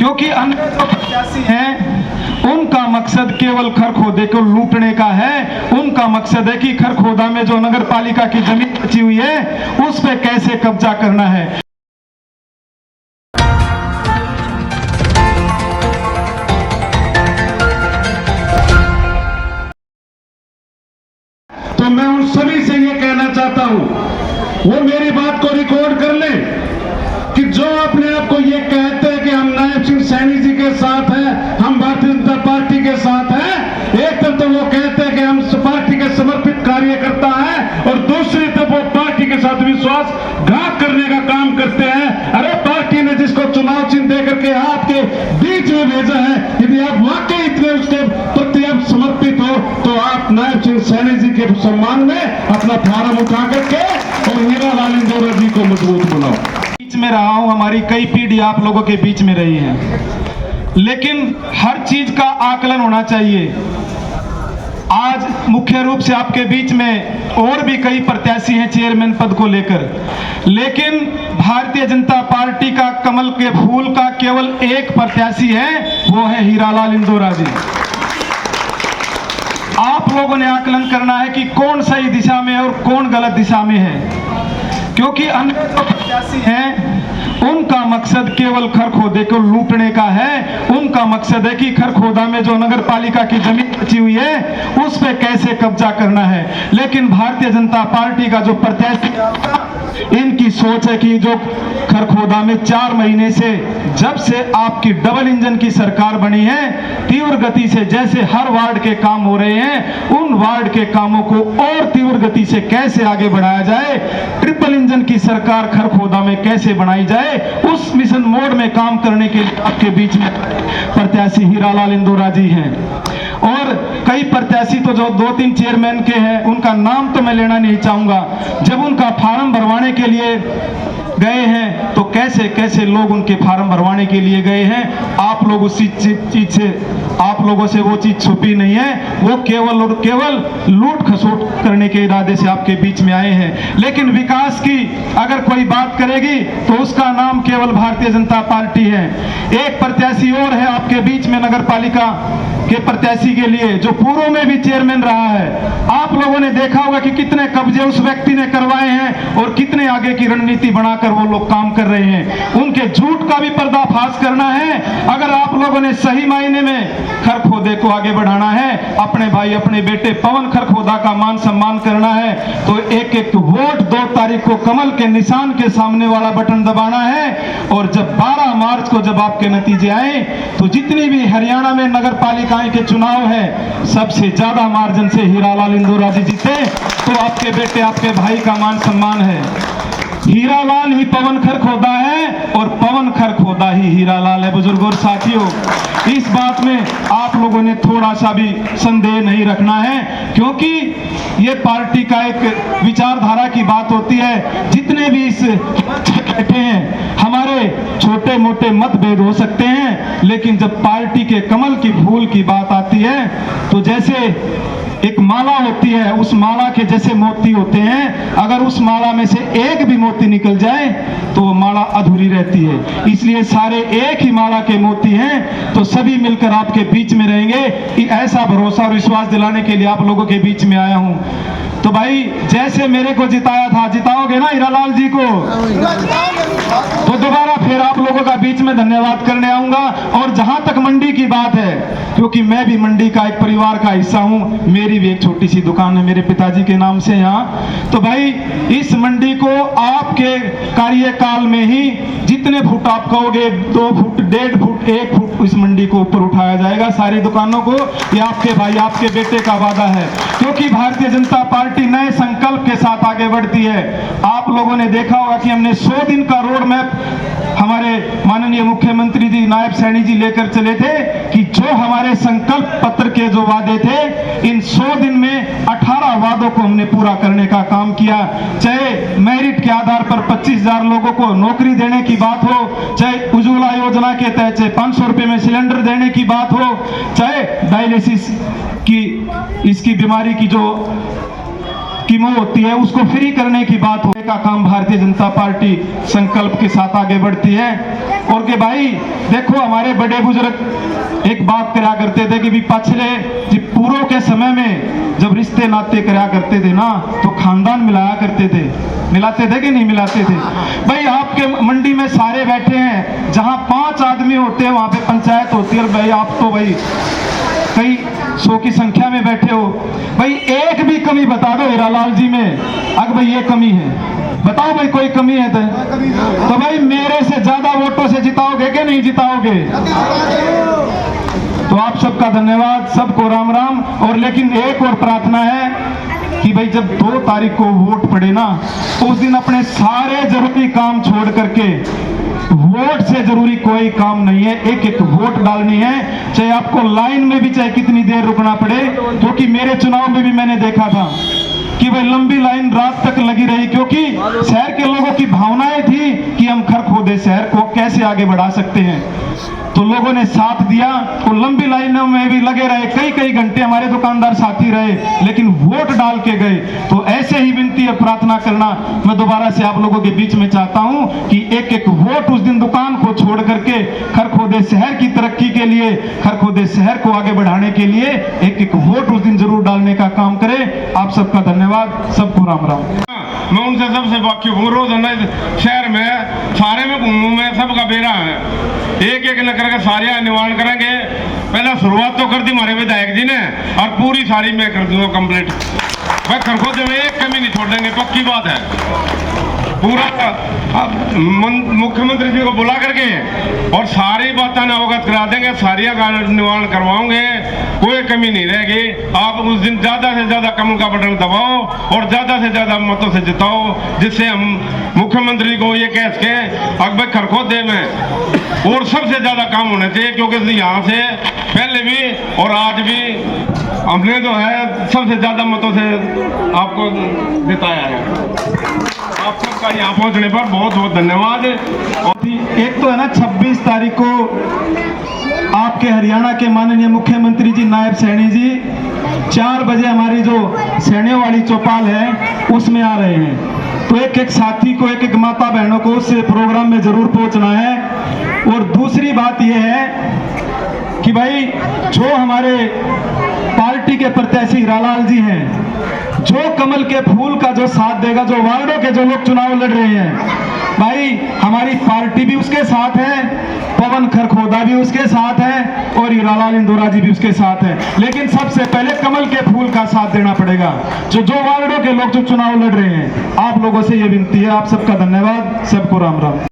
क्योंकि अन्य जो प्रत्याशी हैं उनका मकसद केवल खरखोदे को लूटने का है। उनका मकसद है कि खरखोदा में जो नगर पालिका की जमीन बची हुई है उस पे कैसे कब्जा करना है। तो मैं उन सभी से ये कहना चाहता हूं, वो मेरी बात को रिकॉर्ड कर ले कि जो अपने आप को ये कहते हैं कि हम नायब सिंह सैनी जी के साथ हैं, हम भारतीय जनता पार्टी के साथ हैं। एक तरफ तो वो कहते हैं कि हम पार्टी के समर्पित कार्यकर्ता हैं और दूसरी तरफ वो पार्टी के साथ विश्वासघात करने का काम करते हैं। अरे पार्टी ने जिसको चुनाव चिन्ह देकर के आपके बीच में भेजा है, यदि आप वाकई इतने उसके प्रति आप समर्पित हो तो आप नायब सिंह सैनी जी के सम्मान में अपना फार्म उठा करके और हीरालाल इंदौरा जी को मजबूत बनाओ। बीच में रहा हूं, हमारी कई पीढ़ी आप लोगों के बीच में रही है, लेकिन हर चीज का आकलन होना चाहिए। आज मुख्य रूप से आपके बीच में और भी कई प्रत्याशी हैं चेयरमैन पद को लेकर, लेकिन भारतीय जनता पार्टी का कमल के फूल का केवल एक प्रत्याशी है, वो है हीरालाल इंदौरा जी। आप लोगों ने आकलन करना है कि कौन सही दिशा में है और कौन गलत दिशा में है, क्योंकि अन्य जो प्रत्याशी हैं उनका मकसद केवल खरखोदे को लूटने का है। उनका मकसद है कि खरखोदा में जो नगर पालिका की जमीन बची हुई है उस पे कैसे कब्जा करना है। लेकिन भारतीय जनता पार्टी का जो प्रत्याशी, इनकी सोच है कि जो खरखोदा में 4 महीने से जब से आपकी डबल इंजन की सरकार बनी है, तीव्र गति से जैसे हर वार्ड के काम हो रहे हैं, उन वार्ड के कामों को और तीव्र गति से कैसे आगे बढ़ाया जाए, ट्रिपल इंजन की सरकार खरखोदा में कैसे बनाई जाए, उस मिशन मोड में काम करने के लिए आपके बीच में प्रत्याशी हीरालाल इंदौरा जी हैं। और कई प्रत्याशी तो जो 2-3 चेयरमैन के हैं, उनका नाम तो मैं लेना नहीं चाहूंगा, जब उनका फार्म भरवाने के लिए गए हैं तो कैसे कैसे लोग उनके फार्म भरवाने के लिए गए हैं। आप लोग उसी चीज से, आप लोगों से वो चीज छुपी नहीं है, वो केवल और केवल लूट खसोट करने के इरादे से आपके बीच में आए हैं। लेकिन विकास की अगर कोई बात करेगी तो उसका नाम केवल भारतीय जनता पार्टी है। एक प्रत्याशी और है आपके बीच में नगर पालिका के प्रत्याशी के लिए, जो पूर्व में भी चेयरमैन रहा है। आप लोगों ने देखा होगा कि कितने कब्जे उस व्यक्ति ने करवाए हैं और कितने आगे की रणनीति बनाकर वो लोग काम कर रहे हैं। उनके झूठ का भी पर्दाफाश करना है। अगर आप लोगों ने सही मायने में खरखोदे को आगे बढ़ाना है, अपने भाई अपने बेटे पवन खरखोदा का मान सम्मान करना है, तो एक एक वोट 2 तारीख को कमल के निशान के सामने वाला बटन दबाना है। और जब 12 मार्च को जब आपके नतीजे आए तो जितनी भी हरियाणा में नगर पालिका के चुनाव है, सबसे ज्यादा मार्जिन से हीरालाल इंदौरा जी जीते, तो आपके बेटे आपके भाई का मान सम्मान है। हीरालाल ही पवन खरखोदा है और पवन खरखोदा ही हीरालाल है। बुजुर्गों और साथियों, इस बात में आप लोगों ने थोड़ा सा भी संदेह नहीं रखना है, क्योंकि ये पार्टी का एक विचारधारा की बात होती है। जितने भी इस बैठे हैं, हमारे छोटे मोटे मतभेद हो सकते हैं, लेकिन जब पार्टी के कमल की फूल की बात आती है तो जैसे एक माला होती है, उस माला के जैसे मोती होते हैं, अगर उस माला में से एक भी मोती निकल जाए तो वो माला अधूरी रहती है। इसलिए सारे एक ही माला के मोती हैं, तो सभी मिलकर आपके बीच में रहेंगे। ऐसा भरोसा और विश्वास दिलाने के लिए आप लोगों के बीच में आया हूं। तो भाई, जैसे मेरे को जिताया था, जिताओगे ना हीरालाल जी को? तो दोबारा फिर आप लोगों का बीच में धन्यवाद करने आऊंगा। और जहां तक मंडी की बात है, क्योंकि मैं भी मंडी का एक परिवार का हिस्सा हूं, मेरी भी एक छोटी सी दुकान है मेरे पिताजी के नाम से यहाँ। तो भाई, इस मंडी को आपके कार्यकाल में ही जितने फुट आप कहोगे, 2 फुट, 1.5 फुट, 1 फुट, इस मंडी को ऊपर उठाया जाएगा, सारी दुकानों को। ये आपके भाई आपके बेटे का वादा है, क्योंकि भारतीय जनता पार्टी नए संकल्प के साथ आगे बढ़ती है। आप लोगों ने देखा होगा कि हमने 100 दिन का रोड मैप हमारे माननीय मुख्यमंत्री जी नायब सैनी जी लेकर चले थे, कि जो हमारे संकल्प पत्र के जो वादे थे, इन 100 दिन में 18 वादों को हमने पूरा करने का काम किया। चाहे मेरिट के आधार पर 25,000 लोगों को नौकरी देने की बात हो, चाहे उज्ज्वला योजना के तहत 500 रुपए में सिलेंडर देने की बात हो, चाहे डायलिसिस की, इसकी बीमारी की जो की वो होती है उसको फ्री करने की बात होने का काम भारतीय जनता पार्टी संकल्प के साथ आगे बढ़ती है। और कि भाई देखो हमारे बड़े बुजुर्ग एक बात करा करते थे कि भी पिछले पूर्व के समय में जब रिश्ते नाते करा करते थे ना तो खानदान मिलाया करते थे, मिलाते थे कि नहीं मिलाते थे। भाई आपके मंडी में सारे बैठे हैं, जहां 5 आदमी होते हैं वहां पे पंचायत होती है, और भाई आप तो भाई कई 100 की संख्या में बैठे हो। भाई एक भी कमी बता दो हीरालाल जी में, अगर भाई ये कमी है बताओ भाई, कोई कमी है तो भाई मेरे से ज्यादा वोटों से जिताओगे कि नहीं जिताओगे? तो आप सबका धन्यवाद, सबको राम राम। और लेकिन एक और प्रार्थना है कि भाई जब 2 तारीख को वोट पड़े ना तो उस दिन अपने सारे जरूरी काम छोड़ करके, वोट से जरूरी कोई काम नहीं है, एक एक वोट डालनी है, चाहे आपको लाइन में भी चाहे कितनी देर रुकना पड़े। क्योंकि मेरे चुनाव में भी मैंने देखा था कि भाई लंबी लाइन रात तक लगी रही, क्योंकि शहर के लोगों की भावनाएं थी कि हम खरखोदे शहर को कैसे आगे बढ़ा सकते हैं। तो लोगों ने साथ दिया और लंबी लाइनों में भी लगे रहे, कई कई घंटे हमारे दुकानदार साथी रहे, लेकिन वोट डाल के गए। तो ऐसे ही विनती और प्रार्थना करना मैं दोबारा से आप लोगों के बीच में चाहता हूं कि एक एक वोट उस दिन दुकान को छोड़ करके खरखोदे शहर की तरक्की के लिए, खरखोदे शहर को आगे बढ़ाने के लिए एक एक वोट उस दिन जरूर डालने का काम करें। आप सबका धन्यवाद, सबको राम राम। मैं उनसे सबसे वाकिफ हूँ, रोज शहर में सारे में घूमूं, मैं सबका बेरा है, एक एक न करके सारे निवारण करेंगे। पहले शुरुआत तो कर दी हमारे विधायक जी ने और पूरी सारी मैं कर दूंगा कंप्लीट। मैं खरखोदे में एक कमी नहीं छोड़ेंगे, पक्की बात है। पूरा मुख्यमंत्री जी को बुला करके और सारी बातें अवगत करा देंगे, सारिया का निवारण करवाओगे, कोई कमी नहीं रहेगी। आप उस दिन ज्यादा से ज्यादा कमल का बटन दबाओ और ज्यादा से ज्यादा मतों से जिताओ, जिससे हम मुख्यमंत्री को ये कह सके अकबर खरखोदे में और सबसे ज्यादा काम होने चाहिए। क्योंकि यहाँ से पहले भी और आज भी हमने जो है सबसे ज्यादा मतों से आपको जिताया है। आप सबका यहाँ पहुँचने पर बहुत बहुत धन्यवाद। एक तो है ना 26 तारीख को आपके हरियाणा के माननीय मुख्यमंत्री जी नायब सैनी जी 4 बजे हमारी जो सैनियों वाली चौपाल है उसमें आ रहे हैं। तो एक एक साथी को, एक एक माता बहनों को उस प्रोग्राम में जरूर पहुंचना है। और दूसरी बात यह है कि भाई जो हमारे पार्टी के प्रत्याशी हीरालाल जी हैं, जो कमल के फूल का जो साथ देगा, जो वार्डों के जो लोग चुनाव लड़ रहे हैं, भाई हमारी पार्टी भी उसके साथ है, पवन खरखोदा भी उसके साथ है और हीरालाल इंदौरा जी भी उसके साथ है। लेकिन सबसे पहले कमल के फूल का साथ देना पड़ेगा, जो वार्डों के लोग जो चुनाव लड़ रहे हैं। आप लोगों से ये विनती है। आप सबका धन्यवाद, सबको राम राम।